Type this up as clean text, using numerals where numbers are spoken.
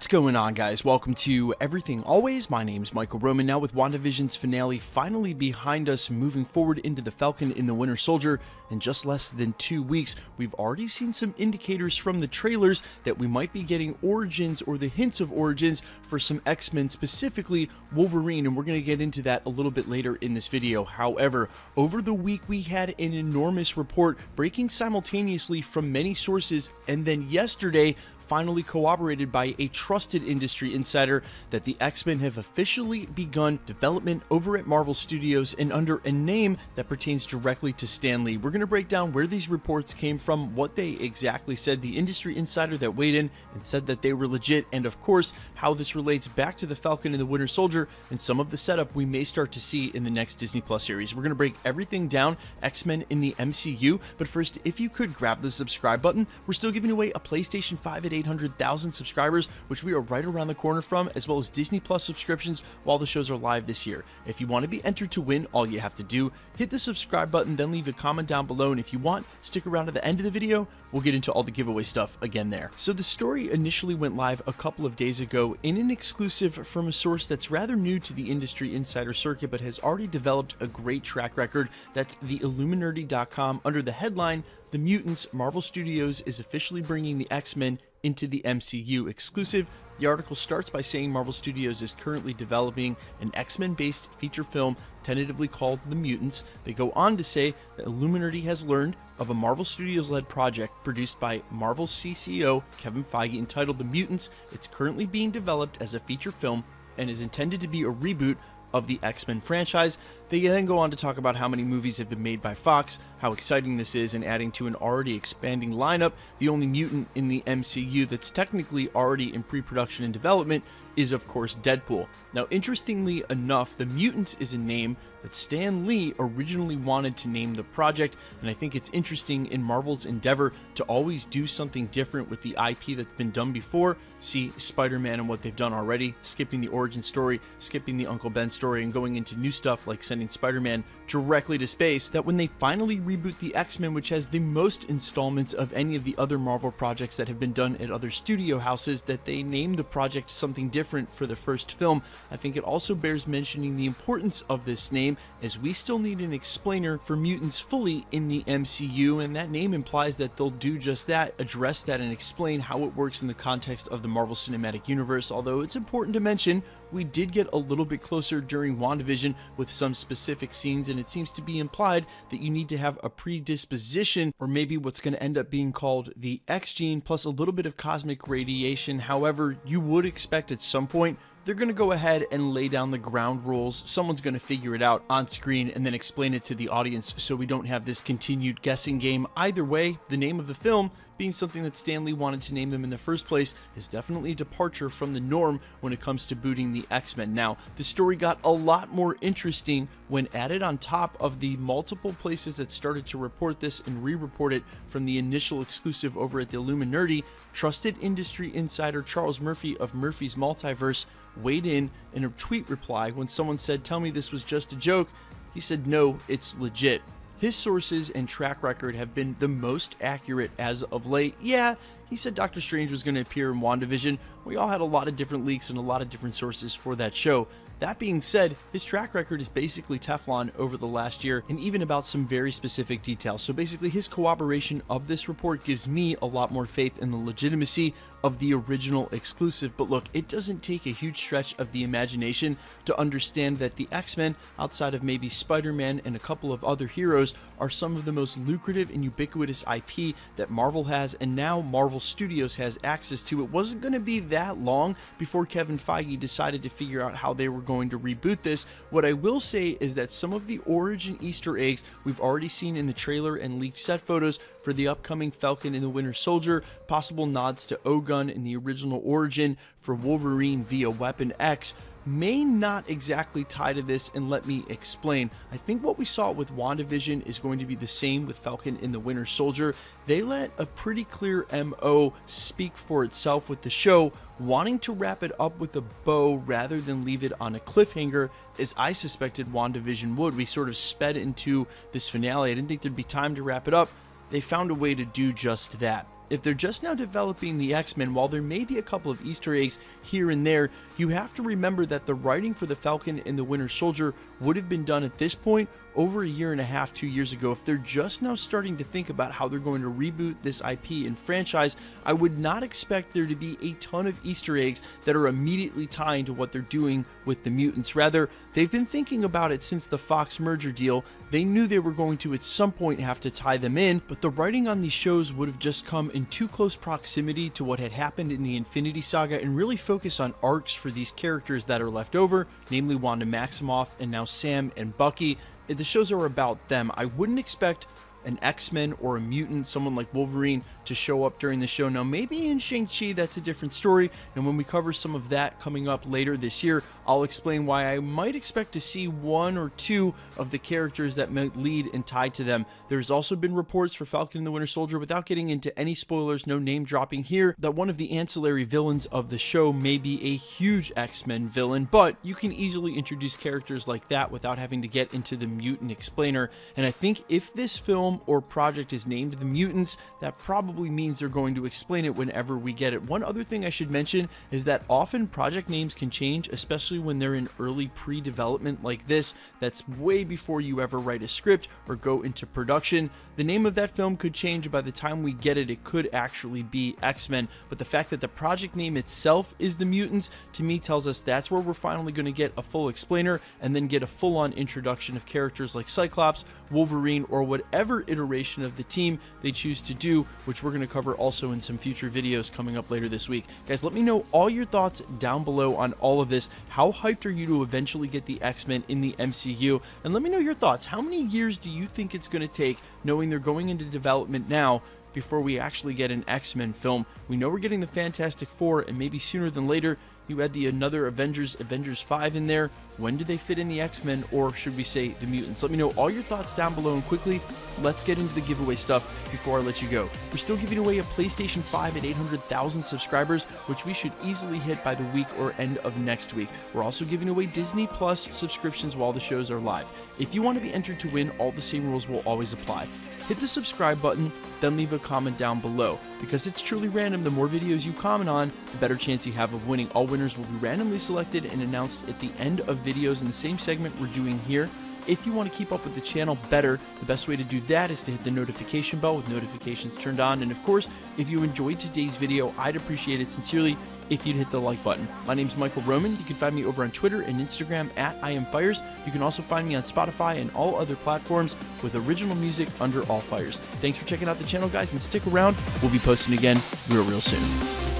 What's going on, guys? Welcome to Everything Always. My name's Michael Roman. Now with WandaVision's finale finally behind us, moving forward into the Falcon and the Winter Soldier in just less than 2 weeks, we've already seen some indicators from the trailers that we might be getting origins or the hints of origins for some X-Men, specifically Wolverine, and we're going to get into that a little bit later in this video. However, over the week we had an enormous report breaking simultaneously from many sources, and then yesterday finally corroborated by a trusted industry insider that the X-Men have officially begun development over at Marvel Studios and under a name that pertains directly to Stan Lee. We're going to break down where these reports came from, what they exactly said, the industry insider that weighed in and said that they were legit, and of course how this relates back to the Falcon and the Winter Soldier and some of the setup we may start to see in the next Disney Plus series. We're going to break everything down X-Men in the MCU, but first, if you could grab the subscribe button. We're still giving away a PlayStation 5 at 800,000 subscribers, which we are right around the corner from, as well as Disney Plus subscriptions while the shows are live this year. If you want to be entered to win, all you have to do, hit the subscribe button, then leave a comment down below, and if you want, stick around to the end of the video. We'll get into all the giveaway stuff again there. So the story initially went live a couple of days ago in an exclusive from a source that's rather new to the industry insider circuit, but has already developed a great track record. That's theilluminati.com under the headline, "The Mutants, Marvel Studios is officially bringing the X-Men into the MCU." Exclusive. The article starts by saying Marvel Studios is currently developing an X-Men based feature film tentatively called The Mutants. They go on to say that Illuminati has learned of a Marvel Studios led project produced by Marvel CCO Kevin Fiege entitled The Mutants. It's currently being developed as a feature film and is intended to be a reboot of the X-Men franchise. They then go on to talk about how many movies have been made by Fox, how exciting this is, and adding to an already expanding lineup. The only mutant in the MCU that's technically already in pre-production and development is, of course, Deadpool. Now, interestingly enough, the Mutants is a name that Stan Lee originally wanted to name the project, and I think it's interesting in Marvel's endeavor to always do something different with the IP that's been done before. See Spider-Man and what they've done already, skipping the origin story, skipping the Uncle Ben story, and going into new stuff like sending Spider-Man directly to space, that when they finally reboot the X-Men, which has the most installments of any of the other Marvel projects that have been done at other studio houses, that they name the project something different for the first film. I think it also bears mentioning the importance of this name, as we still need an explainer for mutants fully in the MCU, and that name implies that they'll do just that, address that, and explain how it works in the context of the Marvel Cinematic Universe. Although it's important to mention, we did get a little bit closer during WandaVision with some specific scenes, and it seems to be implied that you need to have a predisposition, or maybe what's going to end up being called the X gene, plus a little bit of cosmic radiation. However, you would expect at some point they're going to go ahead and lay down the ground rules. Someone's going to figure it out on screen and then explain it to the audience, so we don't have this continued guessing game. Either way, the name of the film, being something that Stan Lee wanted to name them in the first place, is definitely a departure from the norm when it comes to booting the X-Men. Now, the story got a lot more interesting when added on top of the multiple places that started to report this and re-report it from the initial exclusive over at the Illuminati. Trusted industry insider Charles Murphy of Murphy's Multiverse weighed in a tweet reply when someone said, "Tell me this was just a joke." He said, "No, it's legit." His sources and track record have been the most accurate as of late. Yeah, he said Doctor Strange was going to appear in WandaVision. We all had a lot of different leaks and a lot of different sources for that show. That being said, his track record is basically Teflon over the last year, and even about some very specific details. So basically, his corroboration of this report gives me a lot more faith in the legitimacy of the original exclusive. But look, it doesn't take a huge stretch of the imagination to understand that the X-Men, outside of maybe Spider-Man and a couple of other heroes, are some of the most lucrative and ubiquitous IP that Marvel has, and now Marvel Studios has access to. It wasn't going to be that long before Kevin Feige decided to figure out how they were going to reboot this. What I will say is that some of the origin Easter eggs we've already seen in the trailer and leaked set photos for the upcoming Falcon and the Winter Soldier, possible nods to O-Gun in the original origin for Wolverine via Weapon X, may not exactly tie to this, and let me explain. I think what we saw with WandaVision is going to be the same with Falcon and the Winter Soldier. They let a pretty clear MO speak for itself with the show, wanting to wrap it up with a bow rather than leave it on a cliffhanger, as I suspected WandaVision would. We sort of sped into this finale. I didn't think there'd be time to wrap it up. They found a way to do just that. if they're just now developing the X-Men, while there may be a couple of Easter eggs here and there, you have to remember that the writing for the Falcon and the Winter Soldier would have been done at this point over a year and a half, 2 years ago. If they're just now starting to think about how they're going to reboot this IP and franchise, I would not expect there to be a ton of Easter eggs that are immediately tying to what they're doing with the mutants. Rather, they've been thinking about it since the Fox merger deal. They knew they were going to at some point have to tie them in, but the writing on these shows would have just come in too close proximity to what had happened in the Infinity Saga and really focus on arcs for these characters that are left over, namely Wanda Maximoff and now Sam and Bucky. The shows are about them. I wouldn't expect an X-Men or a mutant, someone like Wolverine, to show up during the show. Now, maybe in Shang-Chi, that's a different story, and when we cover some of that coming up later this year, I'll explain why I might expect to see one or two of the characters that might lead and tie to them. There's also been reports for Falcon and the Winter Soldier, without getting into any spoilers, no name dropping here, that one of the ancillary villains of the show may be a huge X-Men villain, but you can easily introduce characters like that without having to get into the mutant explainer. And I think if this film or project is named The Mutants, that probably means they're going to explain it whenever we get it. One other thing I should mention is that often project names can change, especially when they're in early pre-development like this. That's way before you ever write a script or go into production. The name of that film could change. By the time we get it, it could actually be X-Men, but the fact that the project name itself is The Mutants, to me tells us that's where we're finally going to get a full explainer and then get a full-on introduction of characters like Cyclops, Wolverine, or whatever iteration of the team they choose to do, which we're going to cover also in some future videos coming up later this week. Guys, let me know all your thoughts down below on all of this. How hyped are you to eventually get the X-Men in the MCU? And let me know your thoughts. How many years do you think it's going to take, knowing they're going into development now, before we actually get an X-Men film? We know we're getting the Fantastic Four, and maybe sooner than later you add the another Avengers 5 in there. When do they fit in the X-Men, or should we say the mutants? Let me know all your thoughts down below, and quickly, let's get into the giveaway stuff before I let you go. We're still giving away a PlayStation 5 at 800,000 subscribers, which we should easily hit by the week or end of next week. We're also giving away Disney Plus subscriptions while the shows are live. If you want to be entered to win, all the same rules will always apply. Hit the subscribe button, then leave a comment down below. Because it's truly random, the more videos you comment on, the better chance you have of winning. All winners will be randomly selected and announced at the end of videos in the same segment we're doing here. If you want to keep up with the channel better, the best way to do that is to hit the notification bell with notifications turned on. And of course, if you enjoyed today's video, I'd appreciate it sincerely if you'd hit the like button. My name's Michael Roman. You can find me over on Twitter and Instagram at IamFires. You can also find me on Spotify and all other platforms with original music under All Fires. Thanks for checking out the channel, guys, and stick around. We'll be posting again real soon.